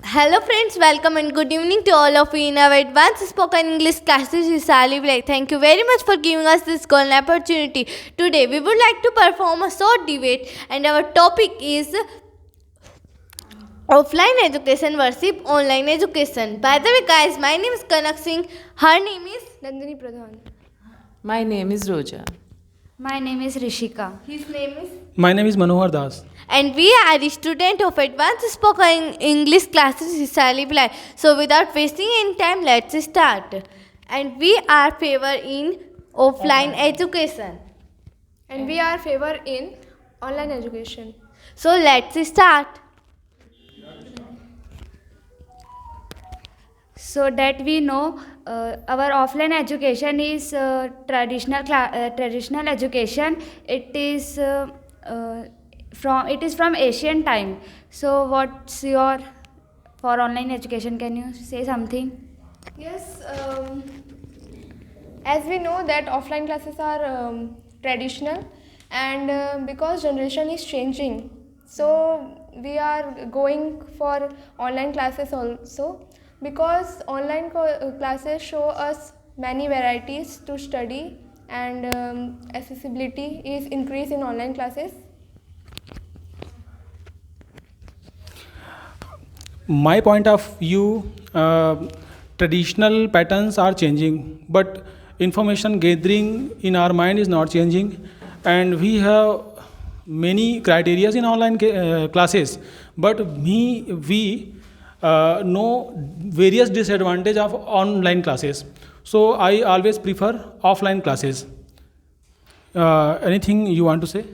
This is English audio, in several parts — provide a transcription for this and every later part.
Hello friends, welcome and good evening to all of you in our advanced spoken English classes with Sally Blake. Thank you very much for giving us this golden opportunity. Today we would like to perform a short debate and our topic is offline education versus online education. By the way guys, my name is Kanak Singh, her name is Nandini Pradhan. My name is Roja. My name is Rishika. his name is My name is Manohar Das. and we are the student of advanced spoken English classes with Sally Blake. So without wasting any time, let's start. And we are favor in offline education. And we are favor in online education. So let's start. So that we know, our offline education is traditional education. It is from Asian time. So what's your for online education? Can you say something? Yes, as we know that offline classes are traditional, and because generation is changing, so we are going for online classes also, because online classes show us many varieties to study, and accessibility is increased in online classes. My point of view, traditional patterns are changing, but information gathering in our mind is not changing, and we have many criteria in online classes. But we know various disadvantage of online classes. So I always prefer offline classes. Anything you want to say?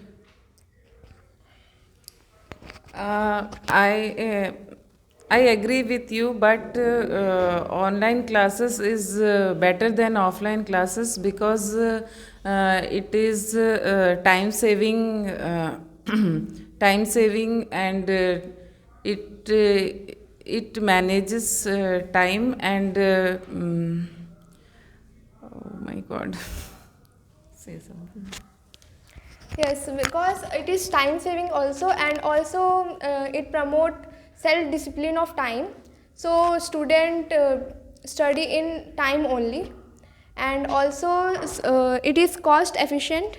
I agree with you, but online classes is better than offline classes because it is time saving, time saving, and it manages time and oh my God, say something. Yes, because it is time saving also, and also it promote self discipline of time. So student study in time only, and also it is cost efficient.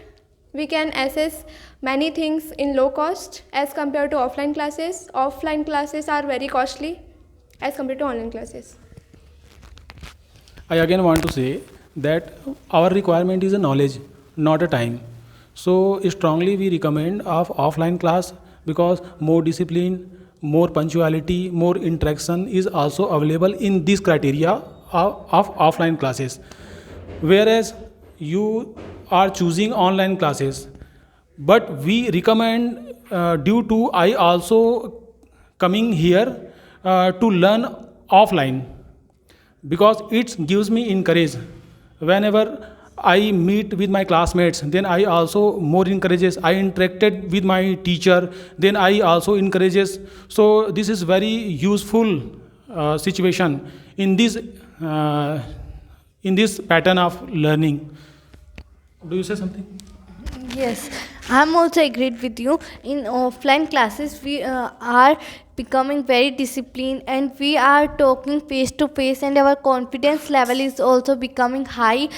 We can access many things in low cost as compared to offline classes. Offline classes are very costly as compared to online classes. I again want to say that our requirement is a knowledge, not a time. So strongly we recommend of offline class because more discipline, more punctuality, more interaction is also available in this criteria of offline classes. Whereas you are choosing online classes, but we recommend due to I also coming here to learn offline because it gives me encourage whenever I meet with my classmates, then I also more encourages. I interacted with my teacher, then I also encourages. So this is very useful situation uh, in this pattern of learning. Do you say something? Yes, I'm also agreed with you. In offline classes, we are becoming very disciplined and we are talking face to face, and our confidence level is also becoming high.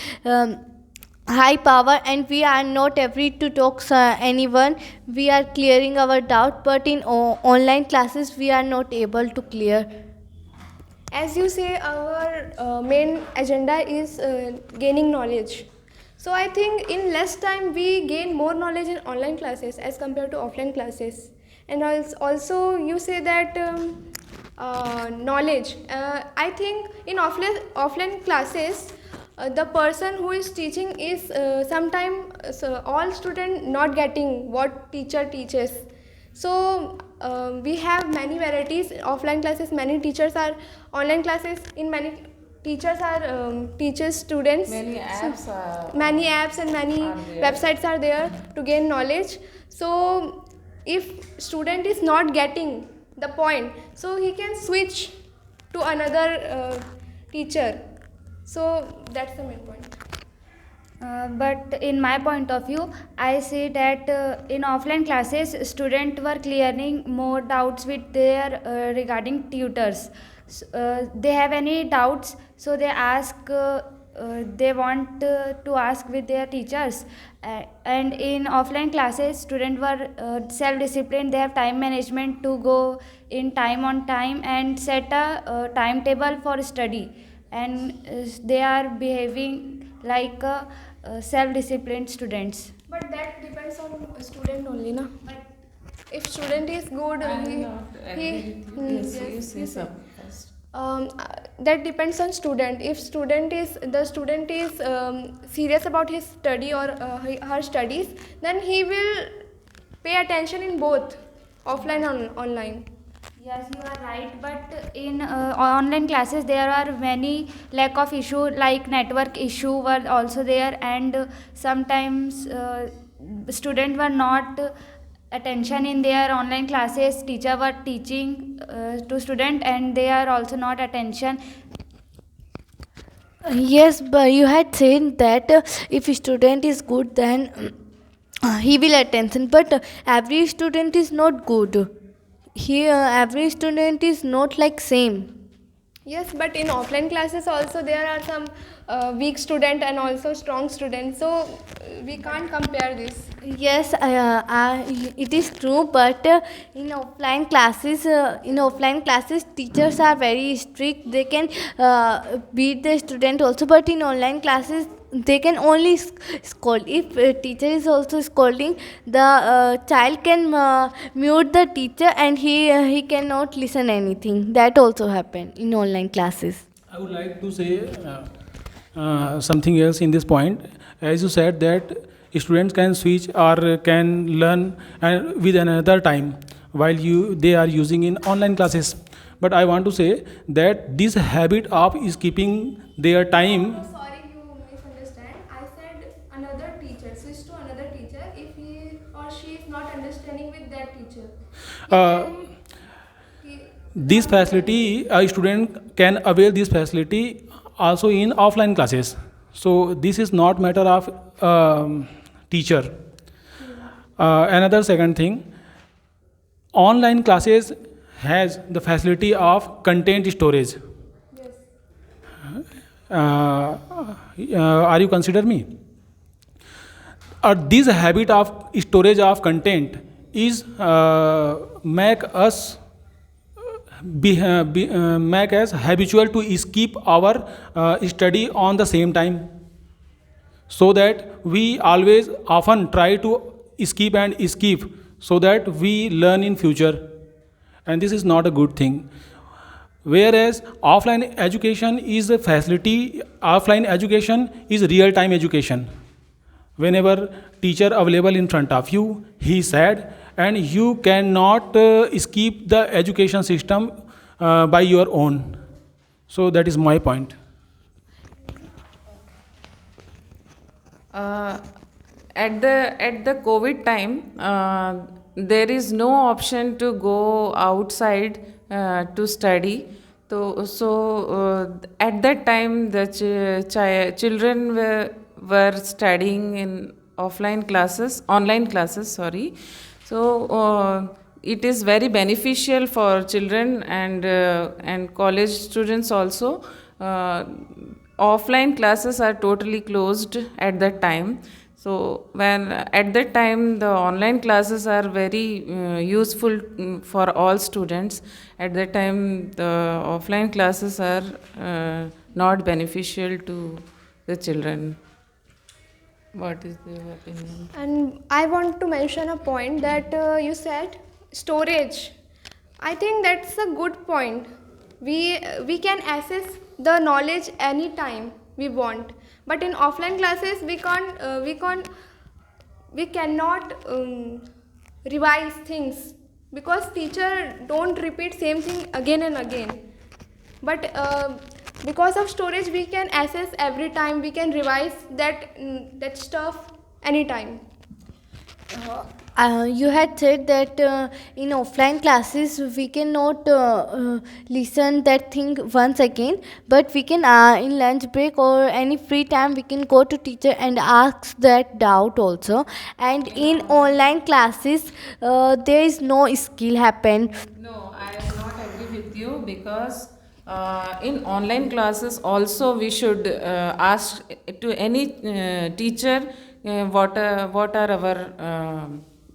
High power, and we are not afraid to talk anyone. We are clearing our doubt, but in online classes we are not able to clear. As you say, our main agenda is gaining knowledge. So I think in less time we gain more knowledge in online classes as compared to offline classes. And also you say that knowledge. I think in offline classes, the person who is teaching is sometimes all student not getting what teacher teaches. So we have many varieties offline classes, many teachers are online classes, in many teachers are teaches students. Many apps are Many apps and many are there. websites are there to gain knowledge. So if student is not getting the point, so he can switch to another teacher. So that's the main point. But in my point of view, I see that in offline classes, students were clearing more doubts with their regarding tutors. They have any doubts, so they ask. They want to ask with their teachers, and in offline classes students were self-disciplined. They have time management to go in time on time and set a timetable for study, and they are behaving like self-disciplined students. But that depends on student only, na. If student is good, Yes, you say some first. that depends on student. If the student is serious about his study or her studies, then he will pay attention in both offline and online. Yes, you are right. But in online classes, there are many lack of issue like network issue were also there, and sometimes students were not attention in their online classes. Teacher were teaching to student, and they are also not attention. Yes, but you had said that if a student is good, then he will attention. But every student is not good. Here, every student is not like same. Yes, but in offline classes also there are some weak student and also strong students. So we can't compare this. Yes, it is true. But in offline classes, teachers are very strict. They can beat the student also. But in online classes, they can only scold. If teacher is also scolding, the child can mute the teacher, and he cannot listen anything. That also happen in online classes. I would like to say something else in this point. As you said that students can switch or can learn with another time while they are using in online classes. But I want to say that this habit of keeping their time. Sorry, you misunderstand. I said another teacher. Switch to another teacher if he or she is not understanding with that teacher. This facility, a student can avail this facility also in offline classes. So this is not matter of teacher. Another second thing, online classes has the facility of content storage. Are you consider me? This habit of storage of content is make us make us habitual to skip our study on the same time, so that we always often try to skip so that we learn in future, and this is not a good thing. Whereas offline education is a facility, offline education is real time education. Whenever teacher available in front of you, he said, and you cannot skip the education system by your own. So that is my point. At the COVID time, there is no option to go outside to study. So at that time, the children were studying in online classes. Sorry. So it is very beneficial for children and college students also. Offline classes are totally closed at that time. So when at that time the online classes are very useful for all students. At that time the offline classes are not beneficial to the children. What is your opinion? And I want to mention a point that you said storage. I think that's a good point. We can access the knowledge anytime we want, but in offline classes we cannot revise things because teacher don't repeat same thing again and again. But because of storage we can access every time, we can revise that stuff anytime. You had said that in offline classes we cannot listen that thing once again, but we can in lunch break or any free time we can go to teacher and ask that doubt also. And in online classes there is no skill happen. No, I am not agree with you because in online classes also we should ask to any teacher what are our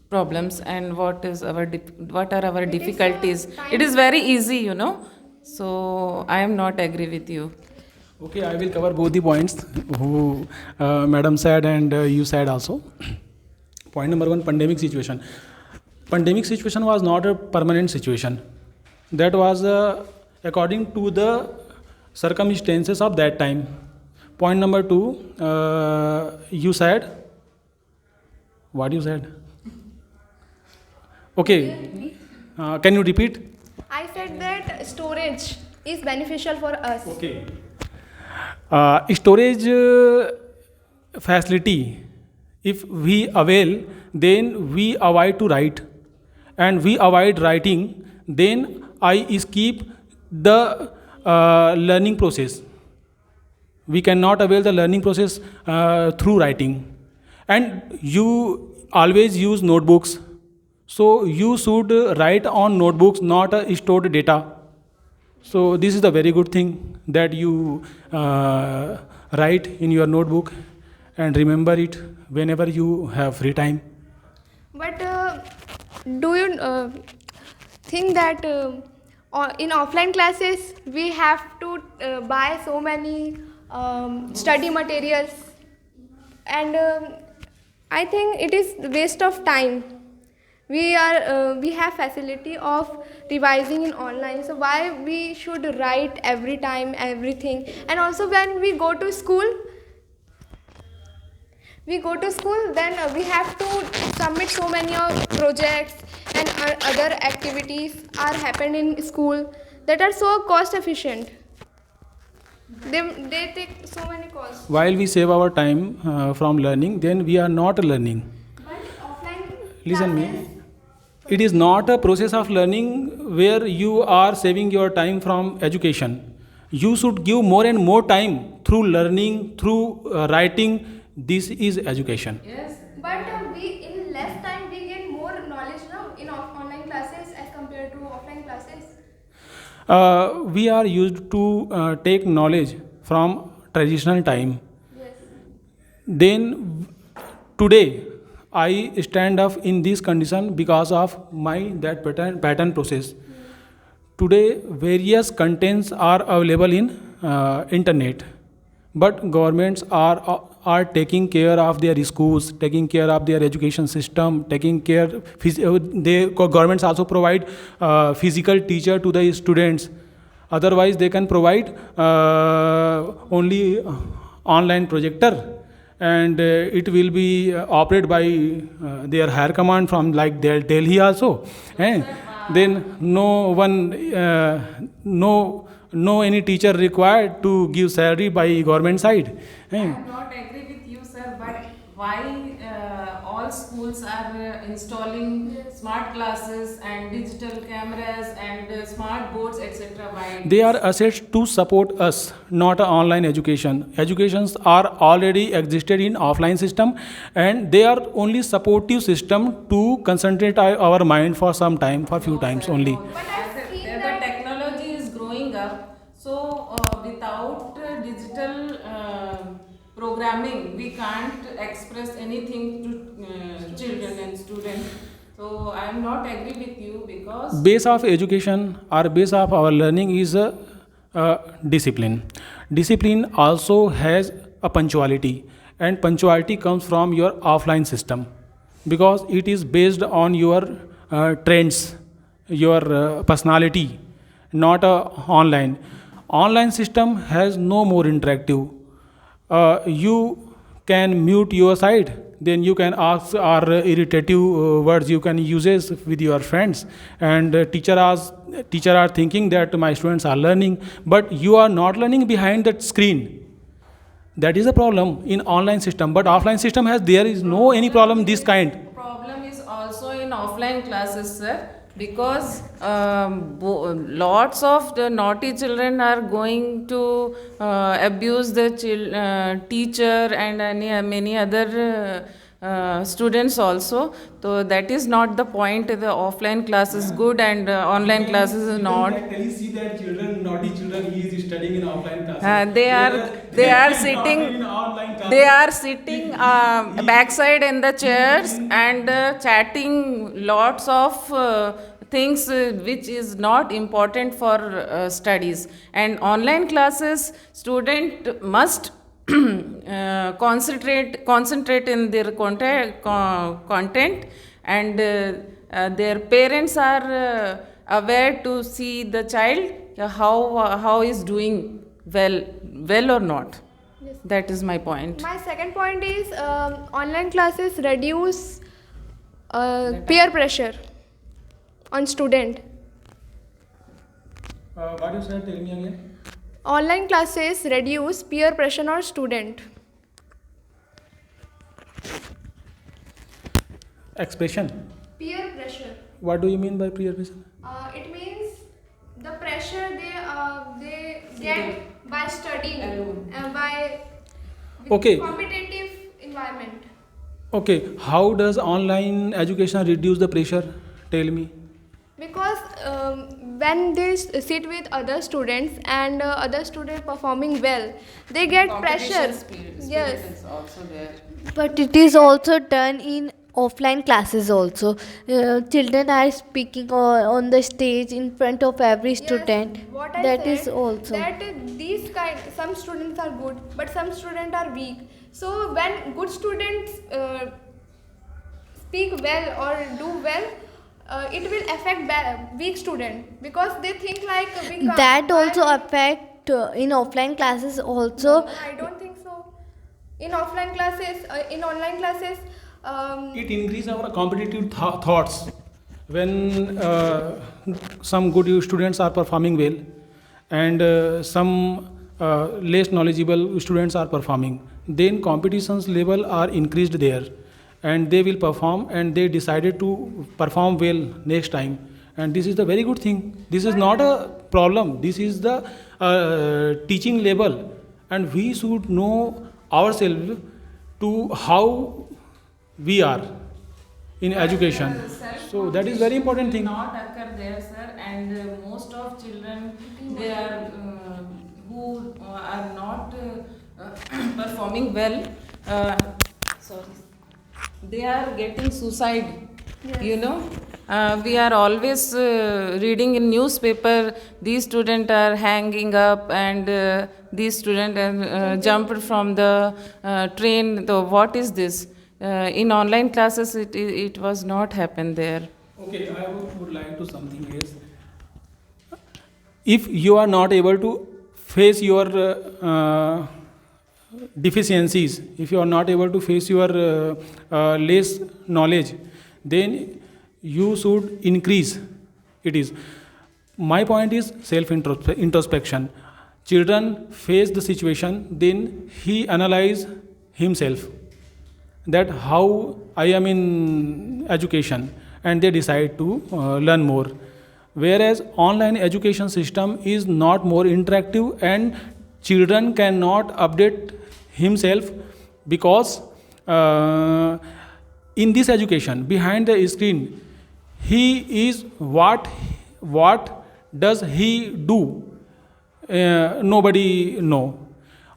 problems and what are our difficulties. It is very easy, you know. So I am not agree with you. Okay, I will cover both the points who madam said and you said also. Point number one, pandemic situation. Pandemic situation was not a permanent situation. That was according to the circumstances of that time. Point number two, you said, what you said? Okay, can you repeat? I said that storage is beneficial for us. Okay. Storage facility, if we avail, then we avoid to write, and we avoid writing, then I skip the learning process. We cannot avail the learning process through writing, and you always use notebooks. So you should write on notebooks, not stored data. So this is the very good thing that you write in your notebook and remember it whenever you have free time. But do you think that in offline classes we have to buy so many study materials, and I think it is waste of time. We have facility of revising in online, so why we should write every time everything? And also when we go to school, then we have to submit so many projects and other activities are happened in school that are so cost efficient. They take so many costs. While we save our time from learning, then we are not learning. But offline Listen classes, me. It is not a process of learning where you are saving your time from education. You should give more and more time through learning, through writing. This is education. Yes. but we in less time we get more knowledge now in online classes as compared to offline classes. We are used to take knowledge from traditional time. Yes. Then today I stand up in this condition because of my that pattern process. Today various contents are available in internet, but governments are taking care of their schools, taking care of their education system, taking care. Governments also provide physical teacher to the students. Otherwise, they can provide only online projector, and it will be operated by their higher command from like Delhi also. Then no any teacher required to give salary by government side. I am not agree with you, sir, but why all schools are installing smart classes and digital cameras and smart boards, etc. Why? They are assets to support us, not a online education. Educations are already existed in offline system, and they are only supportive system to concentrate our mind for some time, for few times only. But I've seen The that technology is growing up, so without digital programming, we can't express anything to children and students. So I am not agree with you because Base of education or base of our learning is discipline. Discipline also has a punctuality, and punctuality comes from your offline system because it is based on your trends, your personality, not online. Online system has no more interactive. You can mute your side, then you can ask or irritative words you can use with your friends, and teacher are thinking that my students are learning, but you are not learning behind that screen. That is a problem in online system, but offline system has there is no any problem this kind. problem is also offline classes, sir, because lots of the naughty children are going to abuse the teacher and many other students also. So that is not the point. The offline class is good and online classes is not. Can you see that children, naughty children, he is studying in offline classes? They are sitting. They are sitting backside in the chairs and chatting lots of things which is not important for studies. And online classes, student must concentrate in their content, and their parents are aware to see the child how is doing well or not. Yes. That is my point. My second point is online classes reduce peer pressure on student. What you said, tell me again. Online classes reduce peer pressure on student. Expression. Peer pressure. What do you mean by peer pressure? It means the pressure they get by studying by Okay. competitive environment. Okay, how does online education reduce the pressure? Tell me. Because when they sit with other students and other students performing well, they get pressure. Yes. Is also there. But it is also done in offline classes also. Children are speaking on the stage in front of every student. Yes, what I That said, is also. that these kind, some students are good, but some students are weak. So when good students speak well or do well, it will affect weak student because they think like we can't. That also affect in offline classes also. No, I don't think so. In offline classes, in online classes, It increases our competitive thoughts. When some good students are performing well and some less knowledgeable students are performing, then competitions level are increased there, and they will perform and they decided to perform well next time. And this is the very good thing. This is not a problem. This is the teaching level, and we should know ourselves to how we are in education. So that is very important thing. Not occur there, sir, and most of children they are who are not performing well. Sorry, they are getting suicide. Yes. You know, we are always reading in newspaper. These students are hanging up, and these students jumped from the train. So what is this? In online classes, it was not happen there. Okay, I would like to something else. If you are not able to face your deficiencies, if you are not able to face your less knowledge, then you should increase. It is. My point is self introspection. Children face the situation, then he analyze himself, that how I am in education, and they decide to learn more. Whereas online education system is not more interactive, and children cannot update himself because in this education behind the screen he is what does he do, nobody know.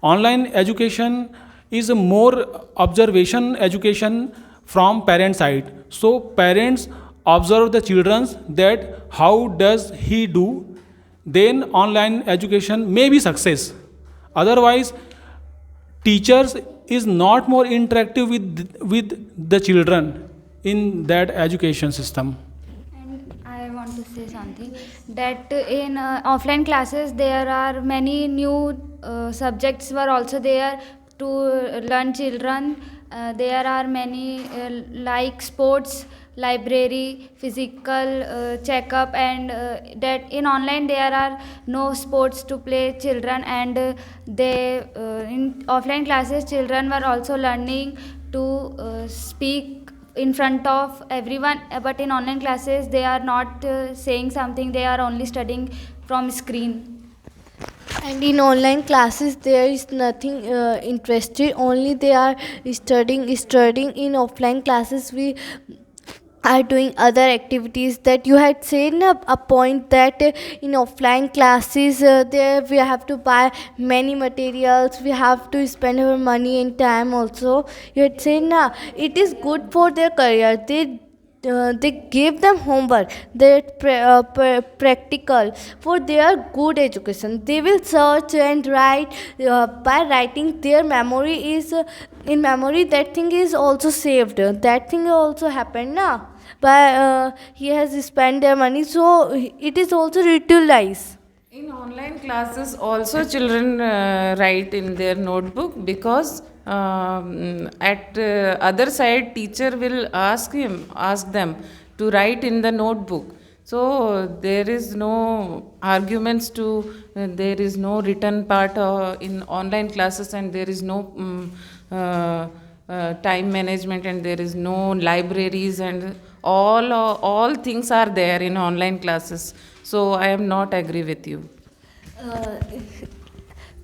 Online education is a more observation education from parent side. So parents observe the children that how does he do, then online education may be success. Otherwise teachers is not more interactive with the children in that education system. And I want to say something that in offline classes there are many new subjects were also there to learn children. There are many like sports, library, physical checkup, and that in online there are no sports to play children, and they in offline classes children were also learning to speak in front of everyone, but in online classes they are not saying something, they are only studying from screen. And in online classes, there is nothing interested. Only they are studying. In offline classes, we are doing other activities. That you had said a point that in offline classes, there we have to buy many materials. We have to spend our money and time also. You had said it is good for their career. They give them homework, they practical for their good education. They will search and write. By writing, their memory is in memory. That thing is also saved. That thing also happened now. But he has spent their money, so it is also utilized. In online classes, also children write in their notebook because at other side teacher will ask them to write in the notebook. So there is no arguments there is no written part in online classes, and there is no time management, and there is no libraries, and all things are there in online classes. So I am not agree with you. Uh,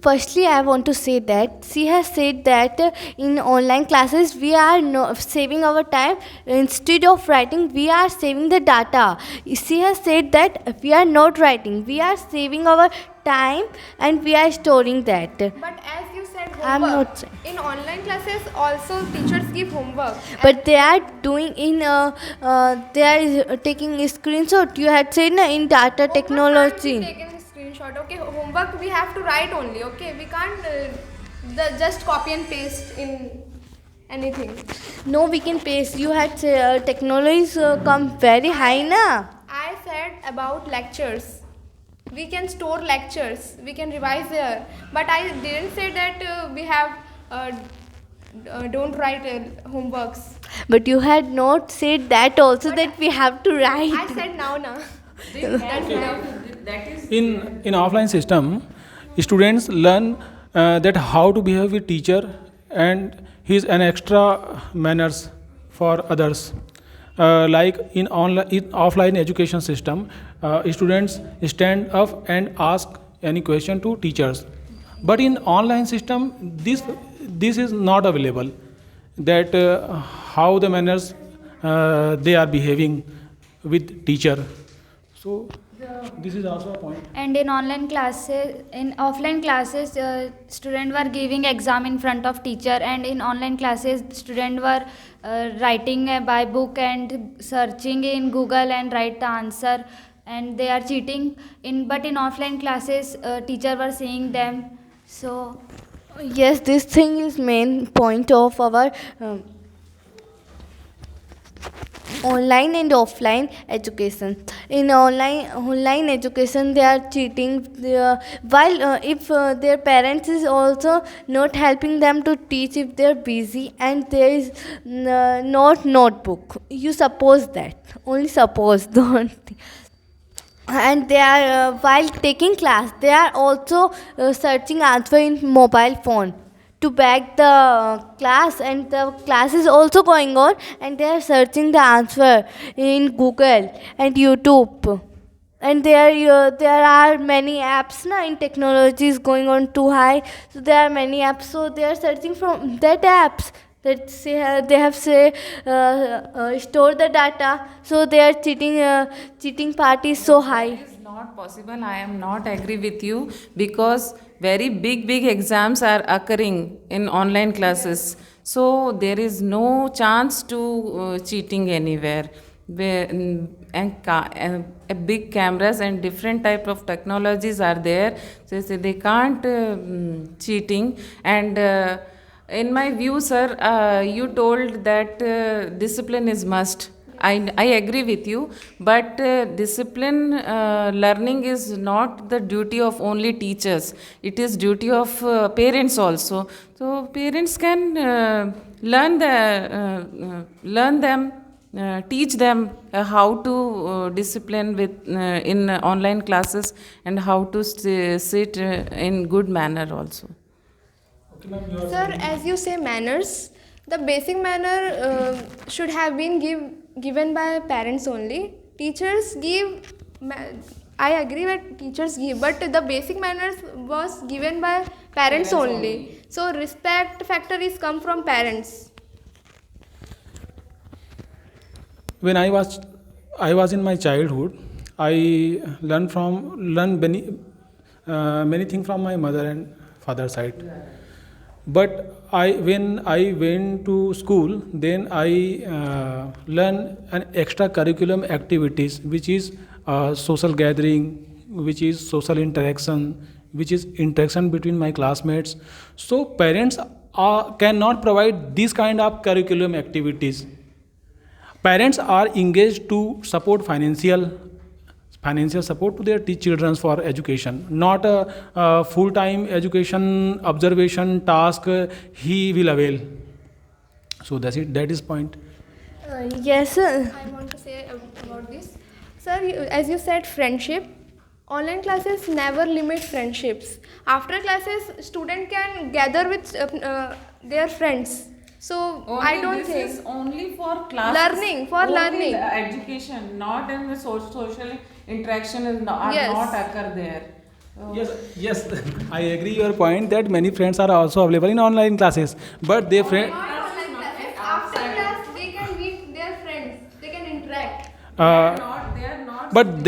Firstly, I want to say that she has said that in online classes we are saving our time. Instead of writing, we are saving the data. She has said that we are not writing, we are saving our time and we are storing that. But as you said, I'm homework. not saying. In online classes, also teachers give homework. But they are doing they are taking a screenshot. You had said in data Homework technology. can't be taken screenshot. Okay, homework we have to write only. Okay, we can't just copy and paste in anything. No, we can paste. You had technologies come very high na. I said about lectures. We can store lectures. We can revise there. But I didn't say that we have don't write homeworks. But you had not said that also, that we have to write. I said now. That is In offline system, students learn that how to behave with teacher and his an extra manners for others. Like in offline education system, students stand up and ask any question to teachers. But in online system, this is not available. That how the manners they are behaving with teacher. So this is also a point. And in online classes, in offline classes, students were giving exam in front of teacher, and in online classes students were writing by book and searching in Google and write the answer, and they are cheating. But in offline classes, teacher were seeing them. So Yes, this thing is main point of our online and offline education. In online education, they are cheating. While if their parents is also not helping them to teach, if they are busy and there is not notebook. You suppose that, only suppose, don't think. And they are while taking class, they are also searching answer in mobile phone to back the class, and the class is also going on and they are searching the answer in Google and YouTube. And there are many apps now. In technology is going on too high, so there are many apps, so they are searching from that apps that they have store the data, so they are cheating part is so high. is not possible. I am not agree with you, because very big exams are occurring in online classes. So there is no chance to cheating anywhere. A big cameras and different type of technologies are there. So they can't cheating. And in my view, sir, you told that discipline is must. I agree with you, but discipline learning is not the duty of only teachers. It is duty of parents also. So parents can learn them, teach them how to discipline with in online classes, and how to sit in good manner also. Sir, as you say manners, The basic manner should have been given by parents only. Teachers give, I agree that teachers give, but the basic manners was given by parents only. So respect factor is come from parents. When I was in my childhood, I learned many things from my mother and father side. But when I went to school, then I learned an extra curriculum activities, which is social gathering, which is social interaction, which is interaction between my classmates. So parents cannot provide this kind of curriculum activities. Parents are engaged to support financial support to their children for education, not a full-time education observation task he will avail. So that's it. That is point. Yes, I want to say about this. Sir, as you said, friendship. Online classes never limit friendships. After classes, student can gather with their friends. So I don't this think is only for classes. Learning, for only learning. the education, not in the social interaction are Yes. not occur there. Yes, I agree your point that many friends are also available in online classes, but they friend. online classes. After class, they can meet their friends. They can interact. They are not. But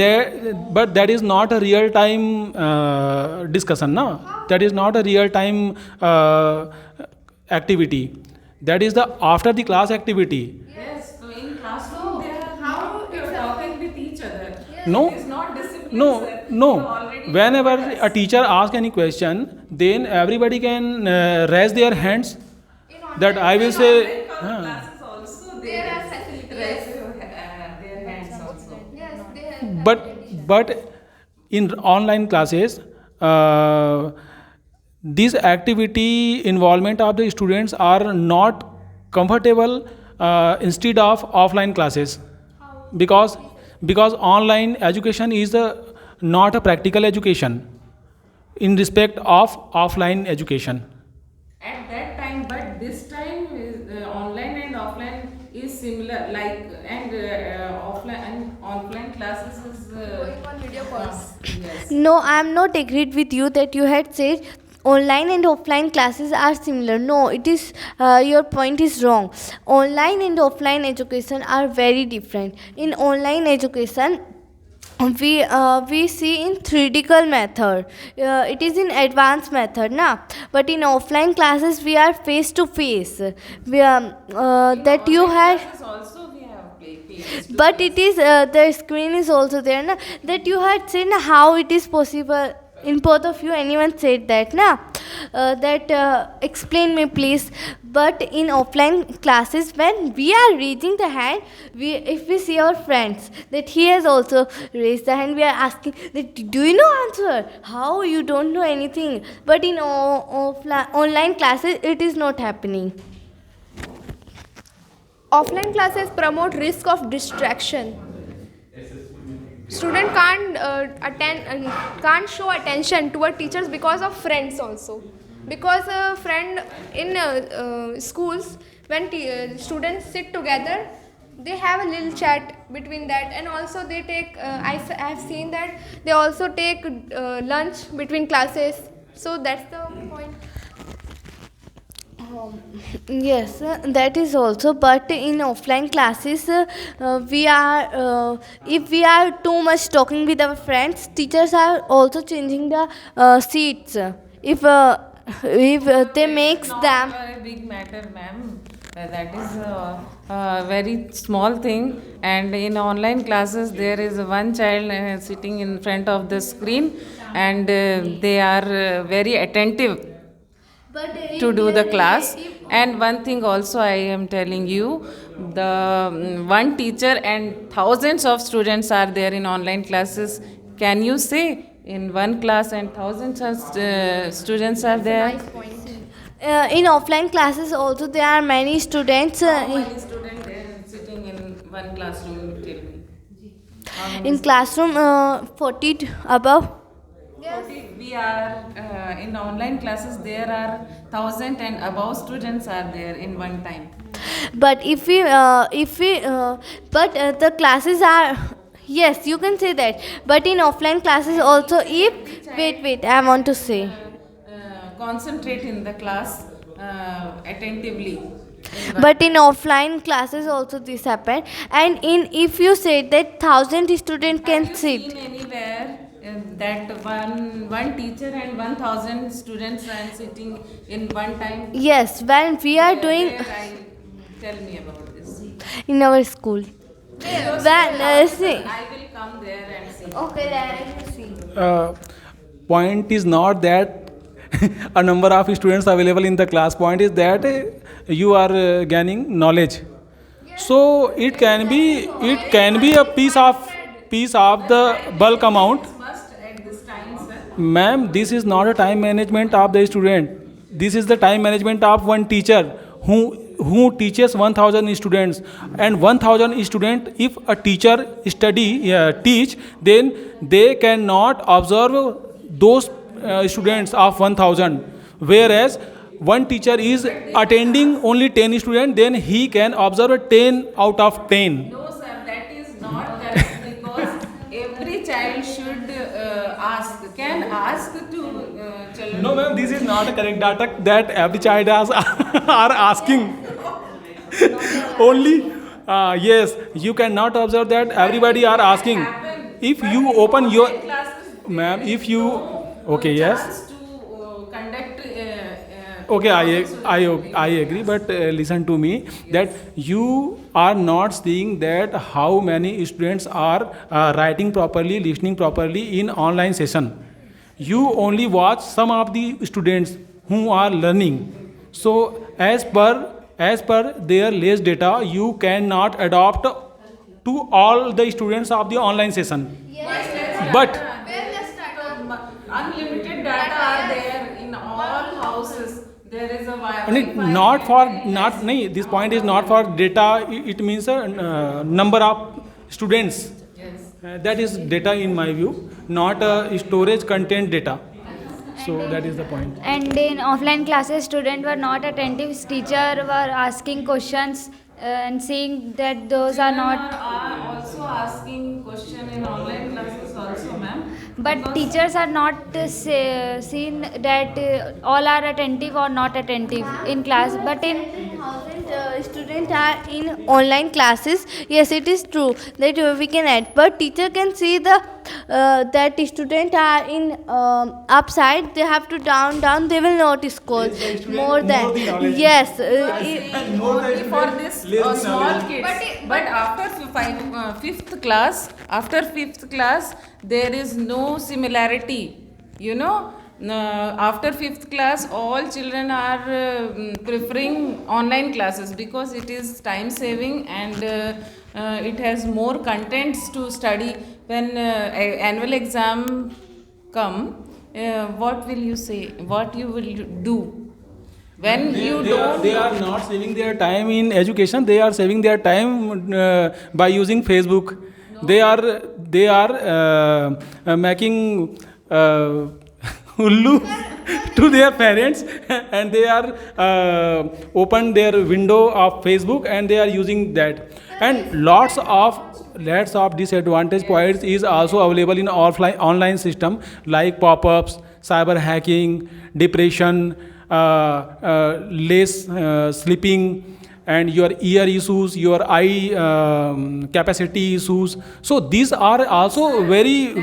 that is not a real time discussion, no. That is not a real time activity. That is the after the class activity. Yes, so in classroom they are not talking with each other. No, It is not discipline. no, sir. no. You already Whenever told us. a teacher asks any question, then everybody can raise their hands. That I will say. Classes also There are facilities. raise their hands also. Yes, they have. But in online classes, this activity involvement of the students are not comfortable instead of offline classes, because online education is not a practical education in respect of offline education. At that time, but this time is, online and offline is similar. Like offline and online classes is Going on video calls. yes. no, I am not agreed with you that you had said online and offline classes are similar. No, it is your point is wrong. Online and offline education are very different. In online education, we see in theoretical method, it is in advanced method na, but in offline classes we are face to face, we that you had. Classes also we have played. But it is the screen is also there na, that you had said na, how it is possible in both of you, anyone said that na, that explain me please. But in offline classes, when we are raising the hand, if we see our friends that he has also raised the hand, we are asking that, do you know answer, how you don't know anything. But in online classes it is not happening. Offline classes promote risk of distraction. Student can't show attention toward teachers because of friends also. Because a friend in schools, when students sit together, they have a little chat between that, and also they take. I have seen that they also take lunch between classes. So that's the point. Yes, that is also. But in offline classes, we are if we are too much talking with our friends, teachers are also changing the seats. If they makes not them. a big matter, ma'am. That is a very small thing. And in online classes, there is one child sitting in front of the screen, and they are very attentive to do the class. And one thing also I am telling you, the one teacher and thousands of students are there in online classes. Can you say in one class and thousands of students are there? In offline classes also there are many students. How many students sitting in one classroom? Tell me. In classroom 40 above. We are in online classes. There are 1,000 and above students are there in one time. But the classes are, yes, you can say that. But in offline classes also, if wait, I want to say. Concentrate in the class attentively. But in offline classes also this happen, and in if you say that 1,000 student can Have you sit. seen anywhere that one teacher and 1,000 students are sitting in one time? Yes, when we are doing Tell me about this. in our school. When see. I will come there and see. Okay, then I will see. Point is not that a number of students available in the class. Point is that you are gaining knowledge. So it can be a piece of the bulk amount. Must at this time, sir. Ma'am, this is not a time management of the student. This is the time management of one teacher who teaches 1,000 students. And 1,000 student, if a teacher teach, then they cannot observe those students of 1,000. Whereas one teacher is attending only 10 students, then he can observe 10 out of 10. No, sir, that is not correct because every child should can ask to children. No, ma'am, this is not a correct data that every child are asking. Only, yes, you cannot observe that everybody are asking. If you open your, ma'am, if you, okay, yes. Chance to conduct. Okay, I agree, but listen to me that you are not seeing that how many students are writing properly, listening properly in online session. You only watch some of the students who are learning. So as per their less data, you cannot adopt to all the students of the online session. But Unlimited data are there in all houses. There is a this point is not for data. It means a number of students. Yes. That is data in my view, not storage content data. So that is the point. And in offline classes, students were not attentive. Teacher were asking questions and seeing that those are not. Are also asking question in online classes also, ma'am. But teachers are not seen that all are attentive or not attentive in class. But in 1,000 students are in online classes. Yes, it is true that we can add, but teacher can see the that student are in upside. They have to down. They will not score more than yes. Only for this small kids. But after fifth class, there is no similarity. You know, after fifth class, all children are preferring online classes because it is time saving and it has more contents to study. When annual exam come, what will you say? What you will do? When They are not saving their time in education. They are saving their time by using Facebook. They are making hullu to their parents, and they are open their window of Facebook and they are using that. And lots of disadvantage points is also available in offline online system, like pop-ups, cyber hacking, depression, less sleeping, and your ear issues, your eye capacity issues. So these are also very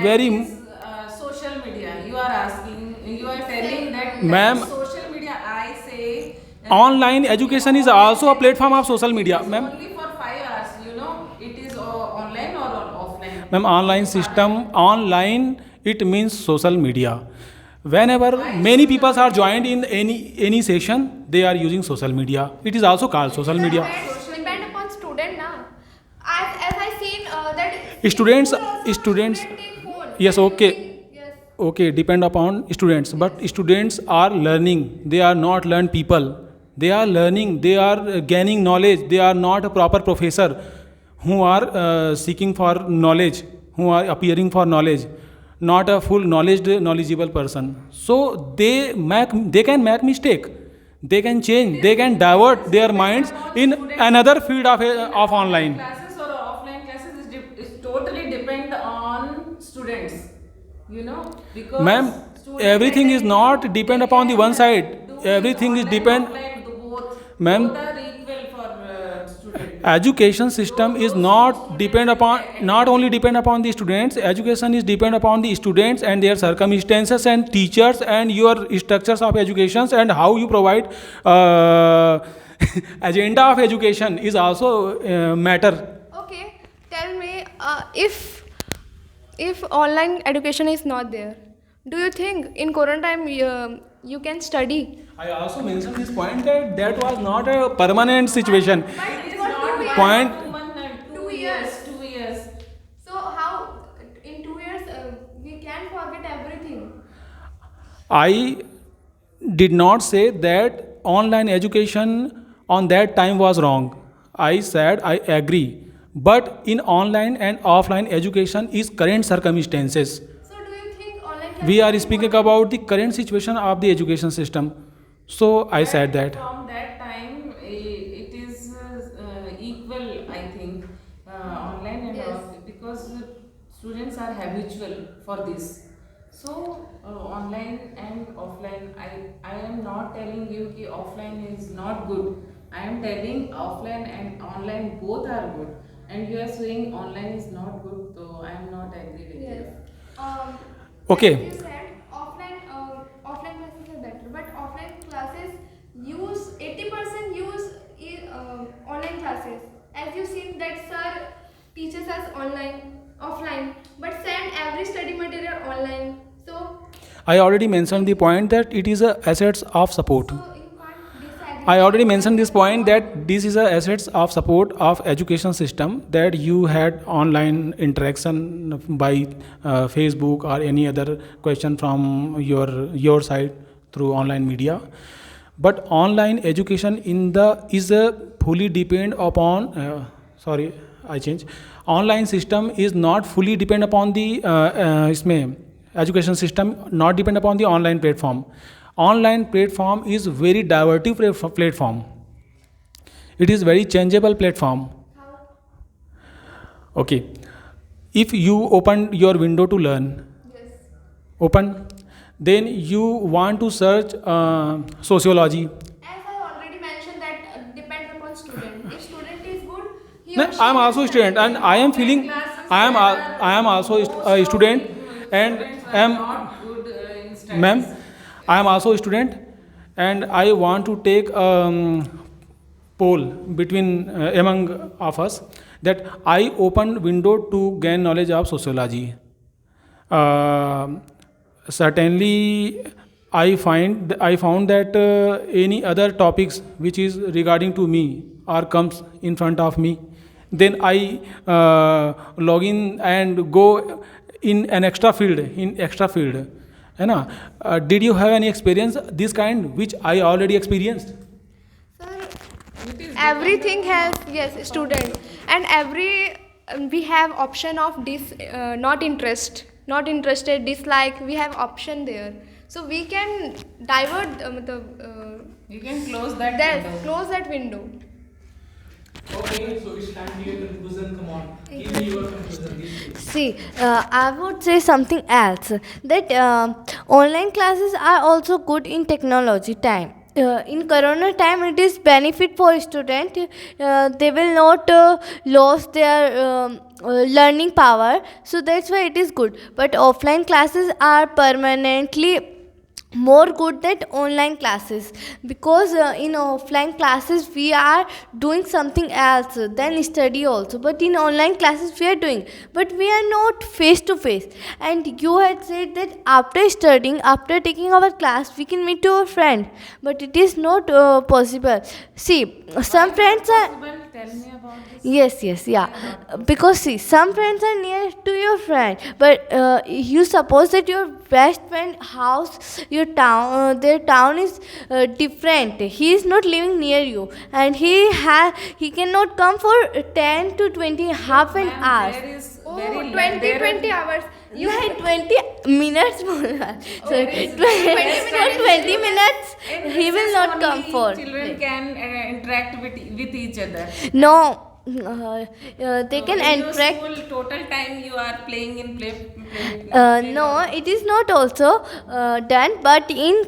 social media. You are asking. You are telling that. Ma'am, Social media. I say. online education is also a platform of social media, ma'am. Only for 5 hours. You know, it is online or offline. Ma'am, online it means social media. Whenever many people are joined in any session, they are using social media. It is also called social media. Depend upon student now. As I seen that Students, take phone. yes, okay. Yes. Okay, depend upon students, but students are learning. They are not learned people. They are learning. They are gaining knowledge. They are not a proper professor who are seeking for knowledge, who are appearing for knowledge. not a full knowledgeable person. So they can make mistake. They can change. They can divert their minds in another field of online. Classes or offline classes is totally depend on students. You know, because Ma'am, students everything is attend- not depend they upon the can one side. do Everything is online, depend. offline, both. Ma'am, Both are equal for students. education system is not depend upon, not only depend upon the students. Education is depend upon the students and their circumstances and teachers and your structures of educations and how you provide agenda of education is also matter. Okay, tell me, if online education is not there, do you think in Corona time you can study? I also mentioned this point that that was not a permanent situation. It is not Point. 2 years. 2 years. So how in 2 years we can forget everything? I did not say that online education on that time was wrong. I said I agree. But in online and offline education is current circumstances. So do you think online class We are is speaking important? about the current situation of the education system. So I said that. From that time, it is equal, I think, online and Yes. off, because students are habitual for this. So, online and offline, I am not telling you that offline is not good. I am telling offline and online both are good. And you are saying online is not good, so I am not agree with you. Yes. Um, Okay. As you said, offline classes are better, but offline classes use 80% use online classes. As you seen that sir teaches us offline, but send every study material online. So I already mentioned the point that it is a assets of support. you can't disagree. I already mentioned this point that this is a assets of support of education system, that you had online interaction by Facebook or any other question from your side through online media. But online education is a fully depend upon sorry, I change. Online system is not fully depend upon the इसमें education system, not depend upon the online platform. Online platform is very divertive platform. It is very changeable platform. Okay, if you open your window to learn, Yes. open, then you want to search sociology. As I already mentioned that depends upon student. If student is good, he No, or she I am will also a study. student and I am feeling I am also a student and Students are am not good in studies. ma'am, I am also a student and I want to take poll between among of us that I open window to gain knowledge of sociology. Certainly, I found that any other topics which is regarding to me or comes in front of me, then I log in and go in an extra field. है ना? Did you have any experience this kind which I already experienced? Sir, everything has, yes, student, and every we have option of not interested, dislike. We have option there, so we can divert You can close that that window. close that window. Okay, so it's time to your conclusion. Come on, give me your conclusion. See, I would say something else, that online classes are also good in technology time. In corona time, it is benefit for student. They will not lose their learning power, so that's why it is good. But offline classes are permanently more good than online classes, because in offline classes we are doing something else than study also, but in online classes we are doing, but we are not face to face. And you had said that after studying, after taking our class, we can meet our friend, but it is not possible. See, some friends are Possible? Tell me about this. yes, yeah, because see, some friends are near to your friend, but you suppose that your best friend house, your town, their town is different. He is not living near you, and he cannot come for 10 to 20 half an Ma'am, hour. there is Oh, very 20 there are- 20 hours. You had 20 minutes more. So, 20 minutes, he will not come for. Children can interact with each other. No, they can In your interact. school, total time you are playing in play. No, it is not also done, but in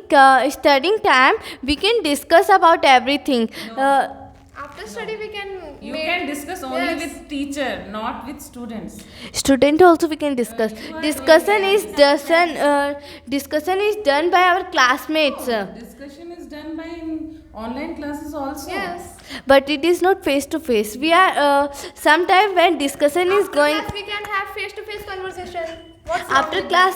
studying time, we can discuss about everything. After study, we can. You make- can discuss only Yes. with teacher, not with students. Student also we can discuss. Discussion is done by our classmates, Discussion is done by online classes also. Yes. but it is not face to face. We are sometime when discussion is After going. class, we can have face-to-face conversation. What's wrong After with class,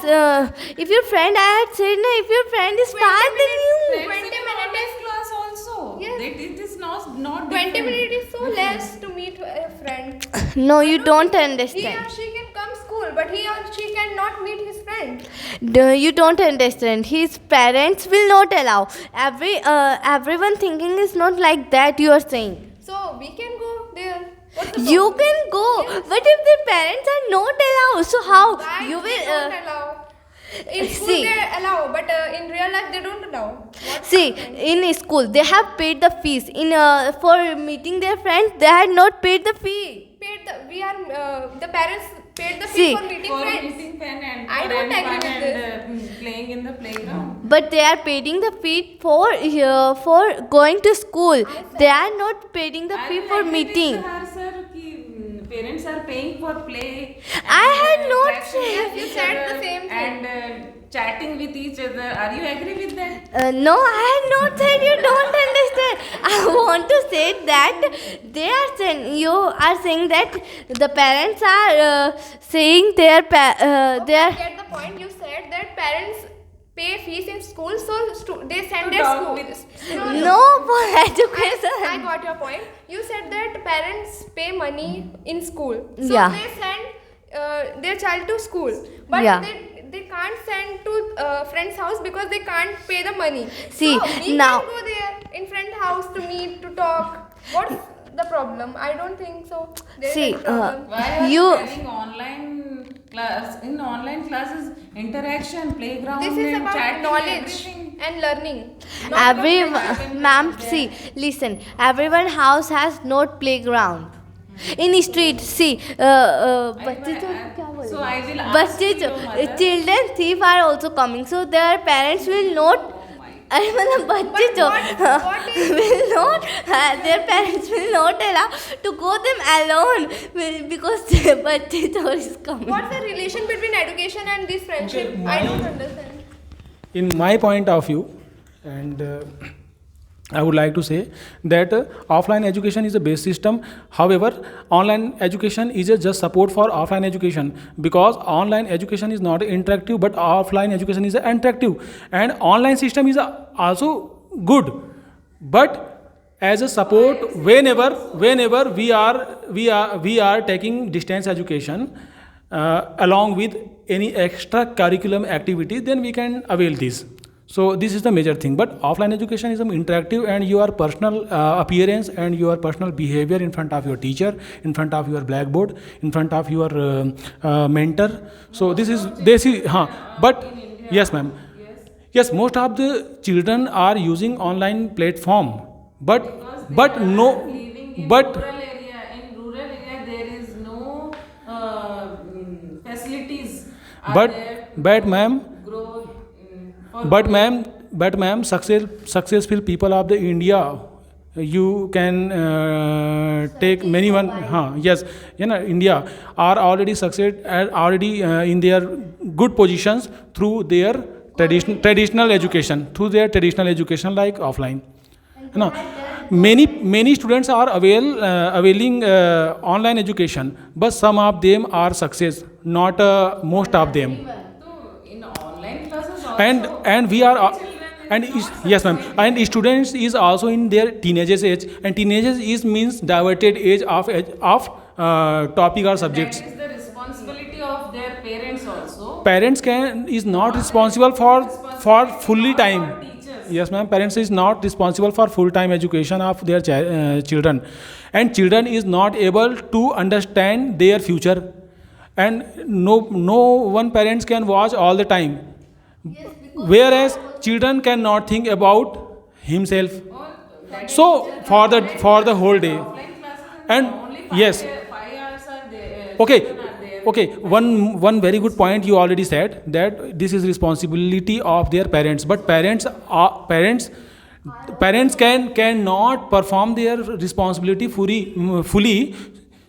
if your friend, I had said, no, if your friend is 20 far than you, Friends 20 in an minutes online class also. Yes. It is not 20 different. minutes is so less to meet a friend. no, you don't He understand. or she can come school, but he or she cannot meet his friend. You don't understand. His parents will not allow. Everyone thinking is not like that. You are saying. So we can go there. What's the You problem? can go, but if the parents are not allowed, so how Why you they will? don't allow? In school see. they allow, but in real life they don't allow. What's See, happening? in school they have paid the fees. In for meeting their friends, they had not paid the fee. The parents paid the fee See. for meeting For friends. meeting fan and I for don't having agree fun with and playing in the playground. But they are paying the fee for going to school. They are not paying the I fee will for agree meeting. with her, sir, कि, parents are paying for play. I and, had not interaction said- with You each said the other same thing. And chatting with each other. Are you agree with that? No, I had not said you don't understand. I want to say that they are saying you are saying that the parents are saying their Okay, I get the point. You said that parents pay fees in school, so they send To their talk school. with- no for education. I got your point. You said that parents pay money in school, so Yeah. they send their child to school, but Yeah. they can't send to friend's house because they can't pay the money. See, so we now- can go there in friend house to meet to talk. What's the problem? I don't think so. There is See, any problem. Why are You- having online class? In online classes, interaction, playground, This is and about chatting, knowledge everything. and learning. Every ma'am, see, listen. Everyone house has not playground. In street, see, बच्चे जो क्या बोले? So I will ask बच्चे जो your mother. children thief are also coming, so their parents will not. अरे मतलब बच्चे जो what is- will not their parents will not allow to go them alone because बच्चे जो is coming. What's the relation between education and this friendship? I don't understand. In my point of view, and I would like to say that offline education is a base system. However, online education is a just support for offline education, because online education is not interactive, but offline education is interactive, and online system is also good, but as a support whenever we are taking distance education along with any extra curriculum activity, then we can avail this. So this is the major thing. But offline education is interactive, and your personal appearance and your personal behavior in front of your teacher, in front of your blackboard, in front of your mentor. So this is but yes ma'am, yes, most of the children are using online platform, but no, but In rural area there is no facilities. but ma'am, Grow. but ma'am, successful people of the India, you can take many one. Yes, India are already in their good positions through their traditional education, like offline. Many students are availing online education, but some of them are success, not most of them. In online classes also. And we are yes ma'am, and students is also in their teenagers age, and teenagers is means diverted age of topic or subjects. That is the responsibility of their parents also. Parents is not responsible for fully time. Teachers. Yes ma'am, parents is not responsible for full time education of their children, and children is not able to understand their future. and no one parents can watch all the time, whereas children cannot think about himself, so for the whole day. And yes, okay, okay, one very good point you already said, that this is responsibility of their parents, but parents cannot perform their responsibility fully.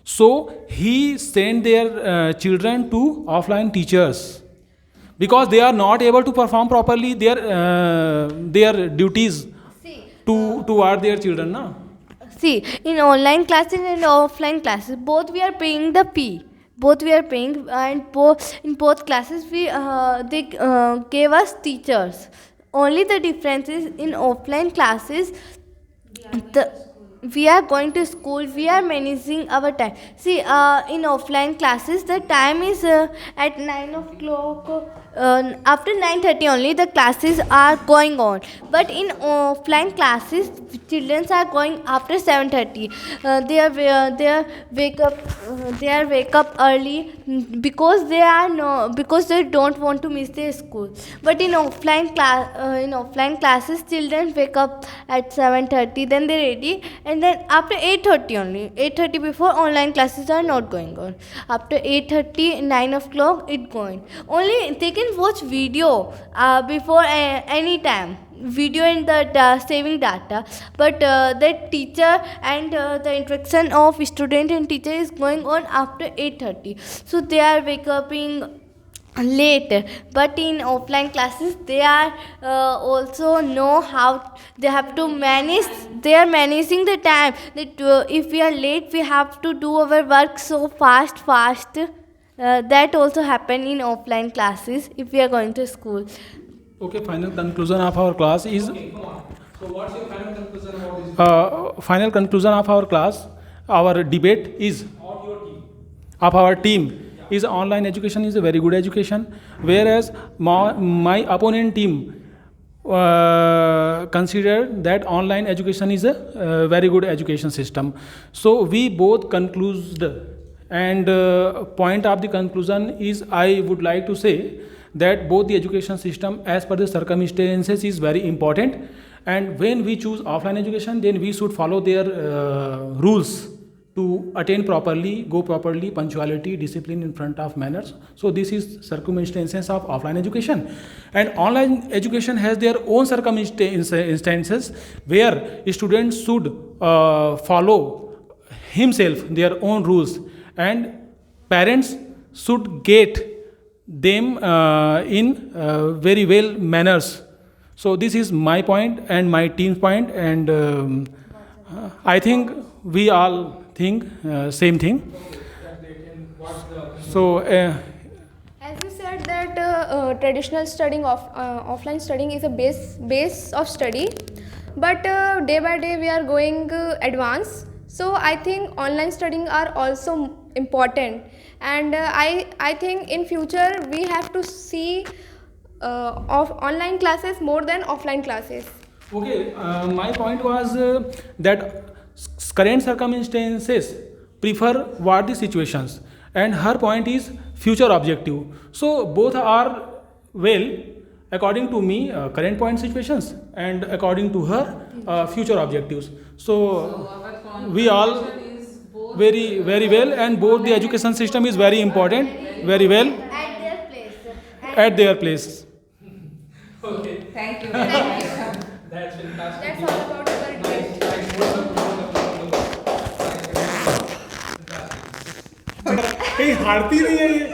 So he send their children to offline teachers, because they are not able to perform properly their duties toward their children, na? See, in online classes and offline classes, both we are paying the fee. Both we are paying, and in both classes they gave us teachers. Only the difference is in offline classes, the we are going to school, we are managing our time. See, in offline classes the time is at 9 o'clock, after 9:30 only the classes are going on, but in offline classes children are going after 7:30. They are wake up early, because because they don't want to miss their school. But in offline classes children wake up at 7:30, then they ready, and then after 8:30 only, 8:30 before, online classes are not going on. After 8:30, 9 o'clock it going. Only they can watch video before any time, video and the saving data, but the teacher and the interaction of student and teacher is going on after 8:30, so they are wake up in late. But in offline classes they are also know how they have to manage, they are managing the time, that if we are late we have to do our work so fast. That also happen in offline classes if we are going to school. Okay, final conclusion of our class is. So what's your final conclusion about this? Final conclusion of our class, our debate is of our team is online education is a very good education, whereas my opponent team consider that online education is a very good education system. So we both concluded, and point of the conclusion is, I would like to say that both the education system as per the circumstances is very important, and when we choose offline education then we should follow their rules to attend properly, go properly, punctuality, discipline in front of manners. So this is circumstances of offline education, and online education has their own circumstances where students should follow himself their own rules, and parents should get them in very well manners. So this is my point and my team's point, and I think we all think same thing. So As you said that traditional studying of offline studying is a base of study, but day by day we are going advanced. So I think online studying are also important, and I think in future we have to see of online classes more than offline classes. okay, my point was that current circumstances prefer what the situations, and her point is future objective. So both are well according to me, current point situations, and according to her future objectives. So we all very well, and both the education system is very important, very well At their place. at their place. Thank you. That's fantastic. That's all about our debate. कहीं हारती नहीं है ये.